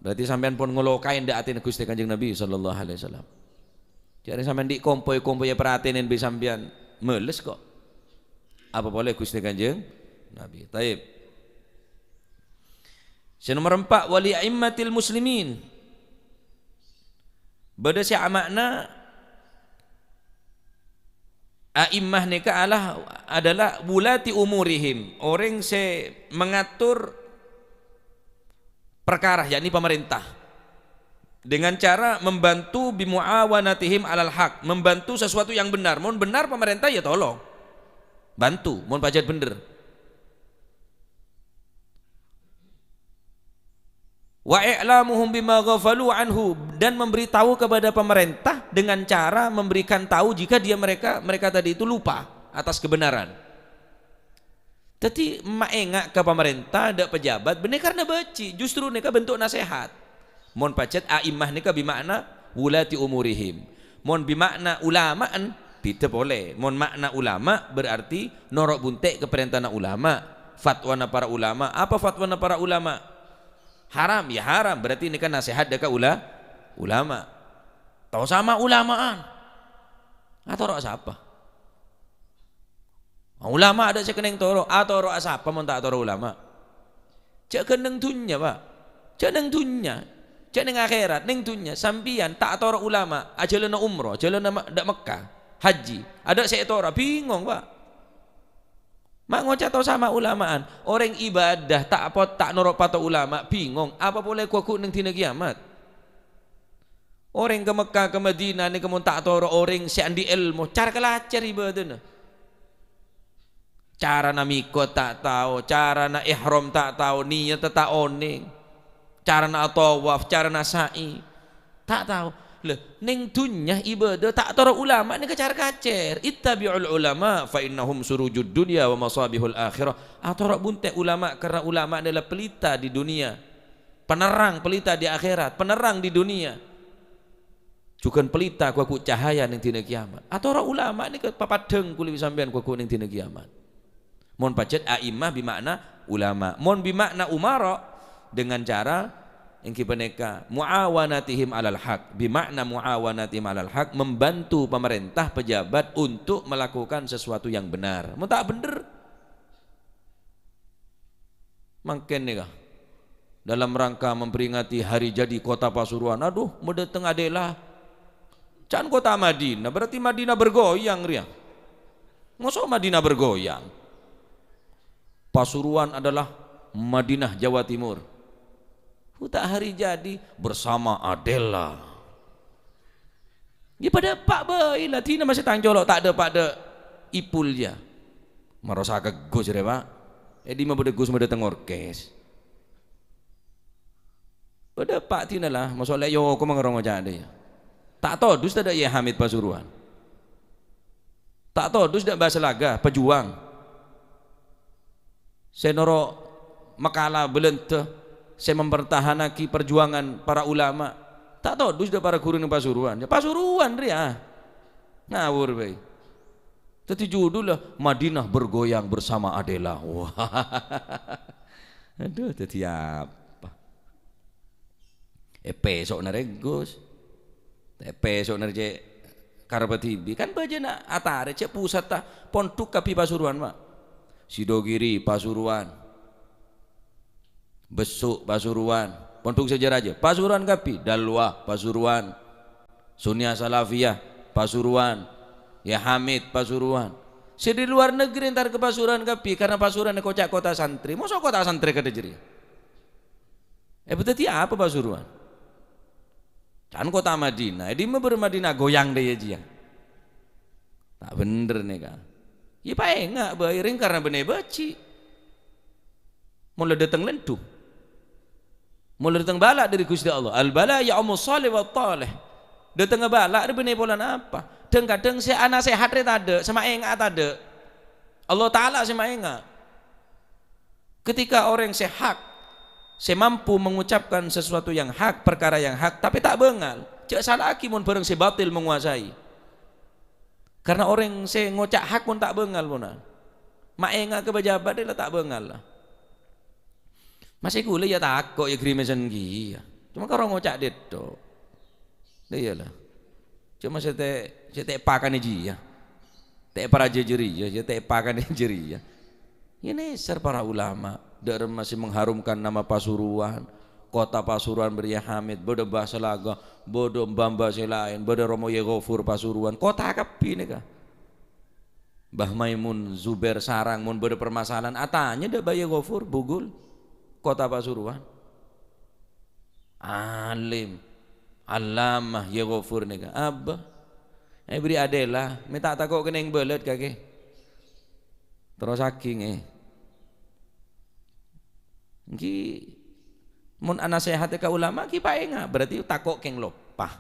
B: Berarti sampean pun ngelokain dak atin Gusti Kanjeng Nabi sallallahu alaihi wasallam. Jadi sampean di kompoi-kompoi perhatiin bi sampean meles kok. Apa boleh Gusti Kanjeng Nabi. Taib. Nomor 4 wali aimmatil muslimin. Beda si makna a'immah nika adalah wulati umurihim, orang se mengatur perkara yakni pemerintah dengan cara membantu bimuawanatihim alal haq, membantu sesuatu yang benar. Mun benar pemerintah ya tolong bantu, mun pajat bener. Wa i'lamuhum bima ghafalu anhu, dan memberitahu kepada pemerintah dengan cara memberikan tahu jika mereka tadi itu lupa atas kebenaran. Jadi maengak ke pemerintah dak pejabat bener karena baci, justru mereka bentuk nasihat. Mon pacet a'immah nika bimakna wulati umurihim. Mon bimakna ulamaan tidak boleh. Mon makna ulama berarti norok buntek ke perintah ulama, fatwa para ulama. Apa fatwa para ulama? Haram ya haram, berarti ini kan nasihat dekat ulama. Tahu sama ulamaan atau roh siapa? Ulama ada sekeneng toro atau roh siapa mun tak toro ulama? Cek keneng dunya Pak, cek neng dunya, cek neng akhirat, neng dunya. Sampian tak toro ulama, ajalana umroh, ajalana dak Mekah, haji, ada saya toro bingung Pak. Mak ngocak tau sama ulamaan, orang ibadah tak norok pato ulama bingung apa boleh kuku neng tina kiamat. Orang ke Mekah ke Madinah ni kemun tak toro orang si andi ilmu cara kelacar ibadah. Cara na mikot tak tahu, cara na ihram tak tahu, niat tak oning, cara na tawaf, cara na sa'i tak tahu. Neng dunya ibadah tak toro ulama ni kacar kacer. Ittabi'ul ulama fa innahum surujud dunya wa masabihul akhirah. Atau bunte ulama karena ulama adalah pelita di dunia, penerang pelita di akhirat, penerang di dunia. Juga pelita kuku cahaya ning dina kiamat. Atau ulama ni papadeng kuli sampean kuku ning dina kiamat. Mon pacet a'immah bimakna ulama. Mon bimakna umara dengan cara engki peneka muawanatihim alal haq, bimakna muawanatihim alal haq, membantu pemerintah pejabat untuk melakukan sesuatu yang benar. Mau tak bener makin nih kah dalam rangka memperingati hari jadi kota Pasuruan, aduh mau dateng adalah can kota Madinah, berarti Madinah bergoyang ria. Masa Madinah bergoyang? Pasuruan adalah Madinah Jawa Timur. Tak hari jadi bersama Adela. Dia pada pak bayi lah, tina masih tangcolok tak ada pada ipul dia. Merasa kegus ya pak. Di mah pada gus pada tengorkes. Pada pak tina lah, masalah yo aku mengerong aja ada ya. Tak tahu dus tak ada ya Hamid Pasuruan. Tak tahu dus tak bahasa laga pejuang. Senoro makalah belente. Saya mempertahankan perjuangan para ulama. Tak tahu dus para guru di Pasuruan. Ya Pasuruan dia. Ngawur bae. Tadi judul lah Madinah bergoyang bersama Adela. Wah. Aduh tadi apa? Besok naregus. Besok narje Karbatibi kan bajana atare cek pusat ta pontuk kapi Pasuruan mak. Sidogiri Pasuruan. Besuk Pasuruan, pondok sejarah aja. Pasuruan Kapi, Dalwah Pasuruan, Sunia Salafiyah Pasuruan, ya Hamid Pasuruan. Di luar negeri ntar ke Pasuruan Kapi karena Pasuruan kocak kota santri. Masa kota santri kada jadi? Berarti apa Pasuruan? Kan kota Madinah. Di mah bermadinah goyang deh ya. Tak bener nih kan? Ya pak enggak bayarin karena bener baci. Mulai datang lentu. Mulai datang balak dari Gusti Allah. Al bala ya ummu salih wa talih. Datang balak ada benih polan apa? Dan kadang si anak sehat tak ada, sama enggak tak ada. Allah Taala sama enggak. Ketika orang sehat, saya mampu mengucapkan sesuatu yang hak, perkara yang hak, tapi tak bengal. Cak salah akimun bareng si batil menguasai. Karena orang saya ngocak hak pun tak bengal pun. Mak enggak ke pejabat dia tak bengal lah. Masih gula ya takut ya krimesan gila. Cuma kalau ngocak dia tu, dia lah. Cuma saya pakan aja ya, para jejeri ya, saya pakan jejeri ya. Ini ser para ulama, dari masih mengharumkan nama Pasuruan, kota Pasuruan beria Hamid, bodoh bahasa laga, bodoh Bamba selain, bodoh Romo Yegofur Pasuruan, kota kapi nih kah? Bah Maimun Zuber Sarang, mun bodoh permasalahan, atanya dah Bayi Gofur Bugul. Kota Pasuruan alim alamah ya ghafur nika abah beri Adela minta takut kena yang belet kaki terus saking ki mun ana sehat ka ulama ki pae nga berarti takut keng lopah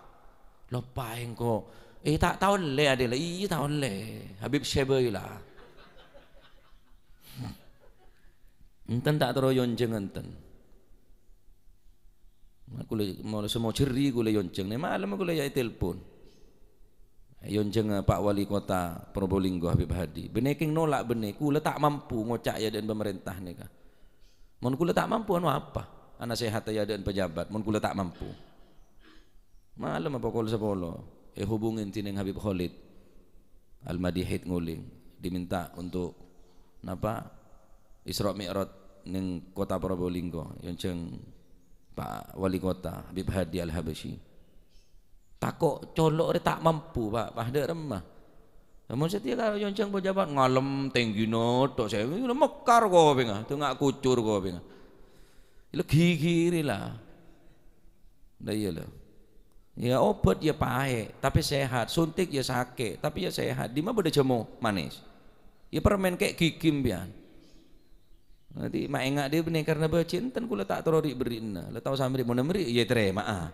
B: engko tak tahu le Adela iya tahu le Habib Syebay lah enten tak teroyon jeng enten. Aku mau semua ceri aku yonceng nih malam aku ya telepon. Yonceng Pak Wali Kota Probolinggo Habib Hadi. Beneking nolak benek. Kula tak mampu ngocak ya dan pemerintah nih kah. Mun kula tak mampu anu apa? Anak sehat ya dan pejabat. Mun kula tak mampu. Malam apa kol sepolo. Hubungin tineng Habib Khalid Al-Madihid nguling. Diminta untuk napa? Isra Mi'raj ning kota Probolinggo yang ceng Pak Wali Kota Habib Hadi Al-Habasyi takok colok tak mampu Pak pada remah namun setiap kalau yang ceng pejabat ngalem tinggi tok saya mekar kok penga tengah kucur kok penga itu gigi lah dah iyalah ya obat ya pahe tapi sehat suntik ya sakit tapi ya sehat di mana boleh jemo manis ya permen kayak gikim pian. Nanti mak engak dia benih karena bercinten kula tak terori berina. Lah tahu sambil mau nemeri ya terima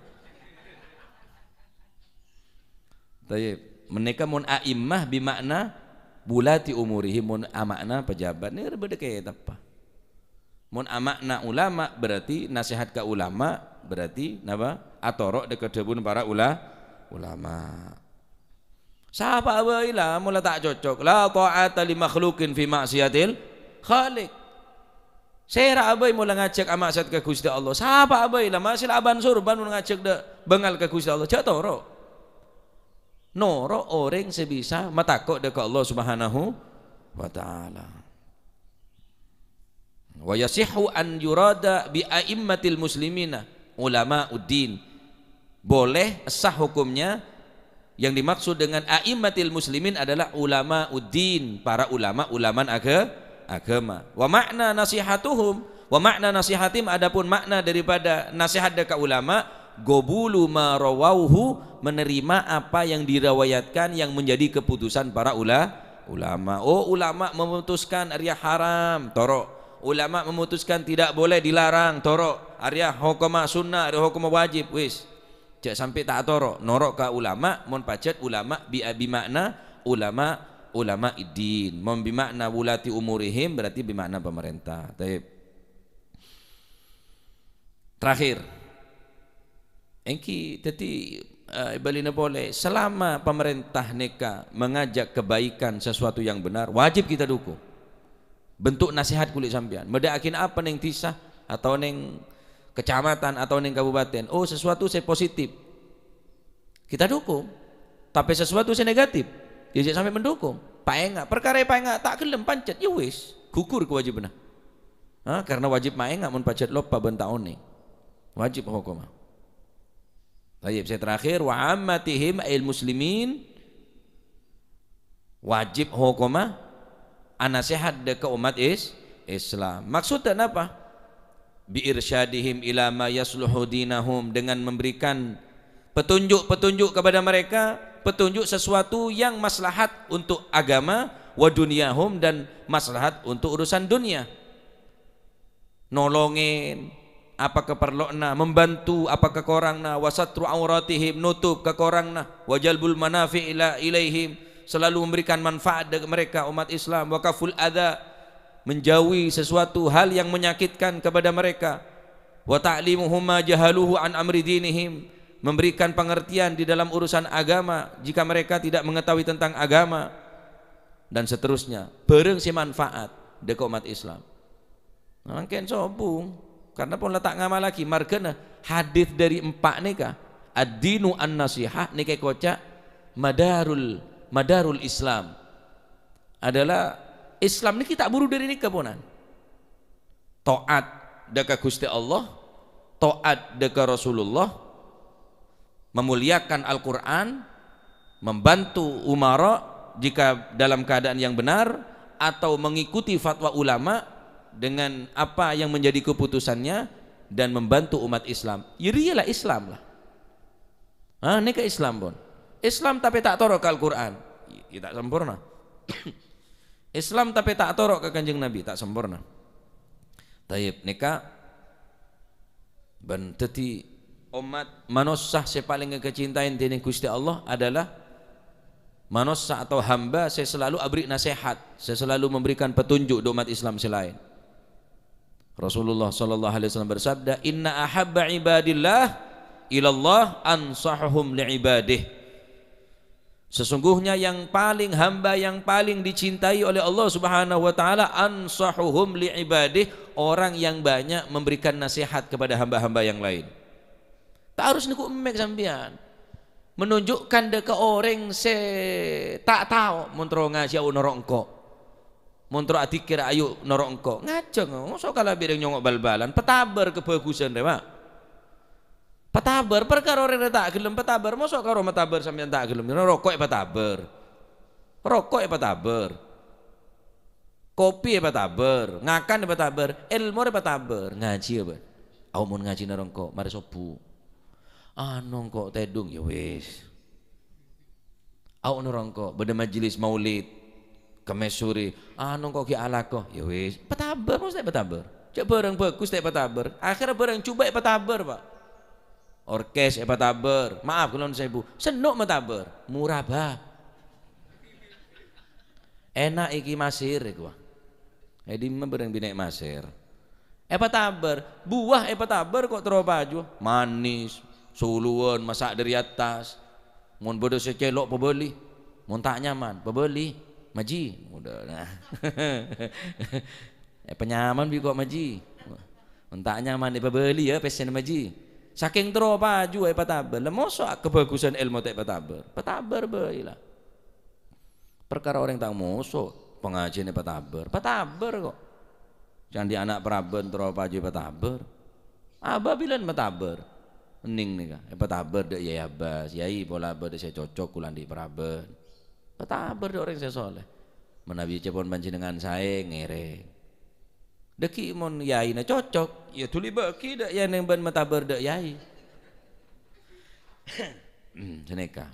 B: Tayyib menika mun a'immah bimakna bulati umurihi mun amakna pejabat ni berbeda kayak apa. Mun amakna ulama berarti nasihat ke ulama berarti napa atorok dekat debun para ulama. Siapa baiklah mula tak cocok la ta'ata li makhlukin fi maksiatil khaliq. Saya abai mula ngajak amak ke Gusti Allah. Siapa abai lah masih aban surban mula ngajak dah bengal ke Gusti Allah. Cak toro. Noro orang sebisa matakok dekat Allah Subhanahu wa taala. Wa yasihu an yurada bi aimmatil muslimina ulama uddin. Boleh sah hukumnya yang dimaksud dengan aimmatil muslimin adalah ulama uddin, para ulama agama. Wa makna nasihatuhum, wa makna nasihatim, adapun makna daripada nasihat dekat ulama, gobulu ma rawauhu, menerima apa yang dirawayatkan yang menjadi keputusan para ulama. Oh, ulama memutuskan arya haram, toro. Ulama memutuskan tidak boleh, dilarang, toro. Arya hukuma sunnah, arya hukuma wajib, wis. Cak sampai tak toro, norok ka ulama, mon pacet ulama bi makna ulama idin, mon bi makna wulati umurihim, berarti bi makna pemerintah. Taib. Terakhir, engki tadi balina boleh, selama pemerintah neka mengajak kebaikan sesuatu yang benar, wajib kita dukung. Bentuk nasihat kulit sampean. Medakin apa neng tisah atau neng kecamatan atau neng kabupaten, oh sesuatu saya positif, kita dukung. Tapi sesuatu saya negatif, dia sampai mendukung. Paenga, perkara paenga tak gelem pancet, ya wis, gugur kewajiban. Karena wajib paenga mun pancet lopa bentaone, wajib hukum. Baik, saya terakhir, wa ammatihim il muslimin, wajib hukum nasihat dekat umat Islam. Maksudnya apa? Biirsyadihim ila ma yasluhu dinahum, dengan memberikan petunjuk-petunjuk kepada mereka, petunjuk sesuatu yang maslahat untuk agama, wa dunyahum, dan maslahat untuk urusan dunia. Nolongin apa keperluanna, membantu apa kekorangna, wasatru auratihim, nutup kekorangna, wajalbul manafi ilaihim, selalu memberikan manfaat kepada mereka umat Islam, wakaful adza, menjauhi sesuatu hal yang menyakitkan kepada mereka, wa ta'limuhum ma jahaluhu an amri dinihim, memberikan pengertian di dalam urusan agama jika mereka tidak mengetahui tentang agama, dan seterusnya. Bareng si manfaat dekat umat Islam. Mungkin sobung karena pun letak ngamal lagi margana hadis dari empat nika ad-dinu an-nasihah nika kocak madarul Islam adalah Islam ni kita buru dari nikah ponan. Taat dekat Gusti Allah, taat dekat Rasulullah, memuliakan Al-Qur'an, membantu umara jika dalam keadaan yang benar, atau mengikuti fatwa ulama dengan apa yang menjadi keputusannya, dan membantu umat Islam. Irilah Islam lah. Nikah Islam pun. Islam tapi tak toro ke Al-Qur'an. Ya, tak sempurna. Islam tapi tak torok ke Kanjeng Nabi, tak sempurna. Taib nikah ben teti umat manusia saya paling kecintain dini Gusti Allah adalah manusia atau hamba. Saya selalu abri nasihat, saya selalu memberikan petunjuk do umat Islam selain. Rasulullah sallallahu alaihi wasallam bersabda, inna ahabba ibadillah ilallah ansahuhum liibadih. Sesungguhnya yang paling hamba yang paling dicintai oleh Allah Subhanahu wa taala ansahuhum liibadih, orang yang banyak memberikan nasihat kepada hamba-hamba yang lain. Tak harus niku emek sampean. Menunjukkan dekat orang se tak tahu montro ngaji au norok engko. Montro atikir ayu norok engko. Ngajeng, so kala bireng nyongok bal-balan, petabar kebagusan deh, Pak. Petabar perkara orang tak gelem petabar, mosok karo metabar sampeyan tak gelem. Rokok petabar. Rokok petabar. Kopi petabar, ngakan petabar, ilmu petabar, ngaji apa? Aku mau ngaji narongko, mari sobu. Anu kok tedung ya wis. Aku narongko, beda majelis maulid, kemesuri. Anu kok ki alako, ya wis. Petabar mesti petabar. Cek barang bagus tak petabar. Akhirnya barang coba petabar, Pak. Orkes petabar, maaf kalau saya bu, senuk metabar, murah bah, enak iki masir iku, di mana bareng binek masir, petabar, buah petabar kok terlalu baju, manis, suluan, masak dari atas, mun bodoh secelok pebeli, mun tak nyaman pebeli, maji, udah nah, Penyaman bi kok maji. Entak nyaman beli ya pesen maji. Saking tero paju pataber. Lah mosok kebagusan ilmu tek pataber. Pataber bae lah. Perkara orang tak mosok pengajian pataber. Pataber kok. Jangan di anak peraben tero paju pataber. Aba bilan pataber. Ening nih kah? Pataber dek Yai Abbas. Yai pola bade saya cocok kulan di peraben. Pataber dek orang saya soleh. Menabi cepon panjenengan saya ngereng. Deki mon yai na cocok, ya tuli beki dak ya neng ban mataber dak yai. Seneka.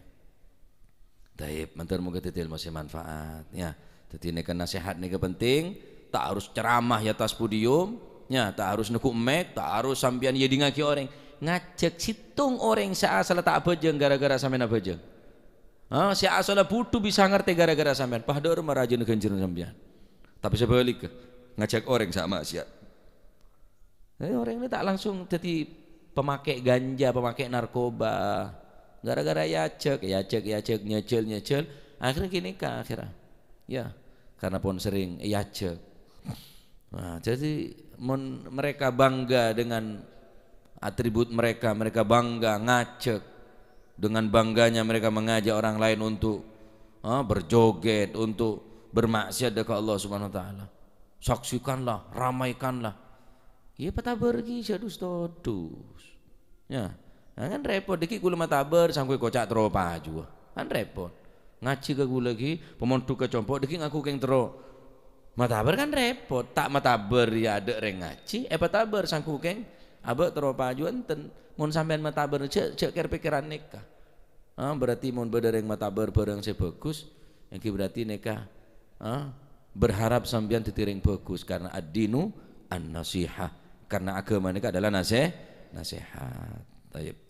B: Taib, mantar moga tetel masih manfaat ya. Jadi neka nasihat neka penting, tak harus ceramah ya atas podium, ya tak harus nekuk mic, tak harus sambian ya dingaki orang. Ngajak situng orang seasal tak bejeng gara-gara sampean bejeng. Si asal butuh bisa ngerti gara-gara sampean. Padahal merajin genjer sampean. Tapi sebalik ngajak orang sama maksiat. Orang ini tak langsung jadi pemakai ganja, pemakai narkoba. Gara-gara yacek, nyecel. Akhirnya gini kah akhirnya. Ya, karena pun sering yacek. Nah, jadi mereka bangga dengan atribut mereka bangga ngacek. Dengan bangganya mereka mengajak orang lain untuk berjoget, untuk bermaksiat kepada Allah Subhanahu wa taala. Saksikanlah, ramaikanlah. Ya pataber ki jadus todus. Ya, kan repot dikit gula mataber sangkui kocak tero paju. Kan repot. Ngaji ke gula lagi, pemontu ke compok dikit ngaku keng tero. Mataber kan repot. Tak mataber ya ada reng ngaji, pataber sangku keng abek tero paju enten. Mun sampean mataber cek pikiran nikah. Berarti mun bedereng mataber bareng sebagus, yang berarti nikah. Berharap sampean ditiring bagus karena ad-dinu an-nasihah, karena agama ini adalah nasihat. Baik.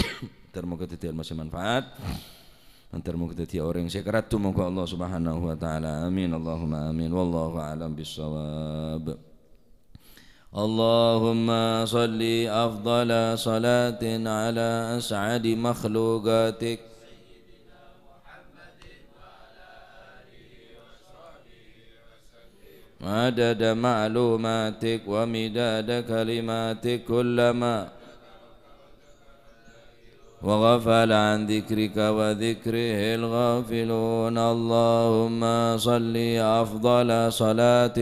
B: Termoga titik masih manfaat. Termoga titik orang sekarat tu moga Allah Subhanahu wa taala. Amin Allahumma amin. Wallahu a'lam bissawab. Allahumma salli afdala salatin ala as'adi makhluqatik عدد معلوماتك ومداد كلماتك كلما وغفل عن ذكرك وذكره الغافلون اللهم صل أفضل صلاة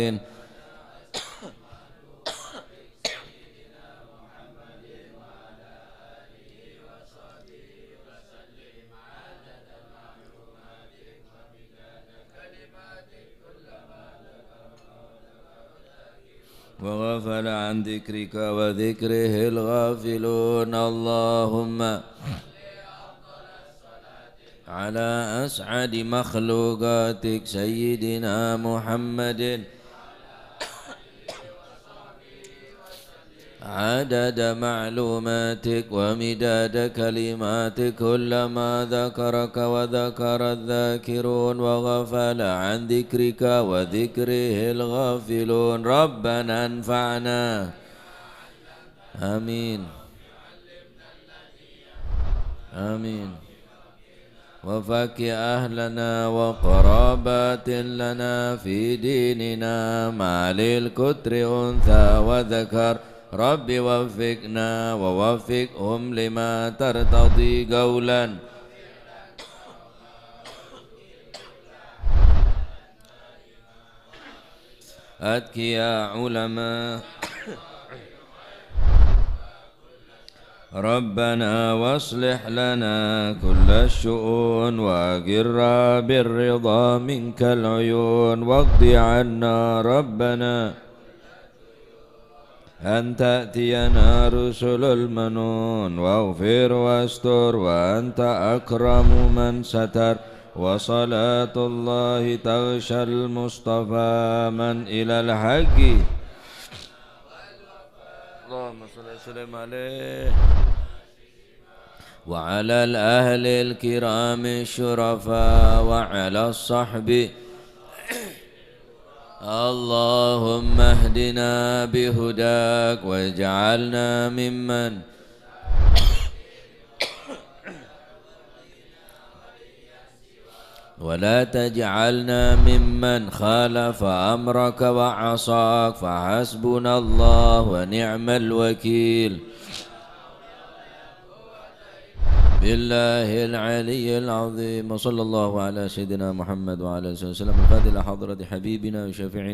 B: وغفل عن ذكرك وذكره الغافلون اللهم على أسعد مخلوقاتك سيدنا محمد عدد معلوماتك ومداد كلماتك كلما ذكرك وذكر الذاكرون وغفل عن ذكرك وذكره الغافلون ربنا انفعنا آمين آمين وفك أهلنا وقرابات لنا في ديننا مع للكتر أنثى وذكر رب وفقنا ووفقهم لما ترتضي قولا أتقياء علماء ربنا واصلح لنا كل الشؤون وأقر بالرضا منك العيون واقض عنا ربنا أن تأتينا رسل المنون واغفر واستر وأنت أكرم من ستر وصلاة الله تغشى المصطفى من إلى الحق اللهم صل وسلم عليه وعلى الأهل الكرام الشرفاء وعلى الصحب اللهم اهدنا بهداك واجعلنا ممن
A: ولا تجعلنا ممن خالف أمرك وعصاك فحسبنا الله ونعم الوكيل بالله العلي العظيم. وصلى الله على سيدنا محمد وعلى آله وسلم. الفاتحة حضرة حبيبنا وشفيعنا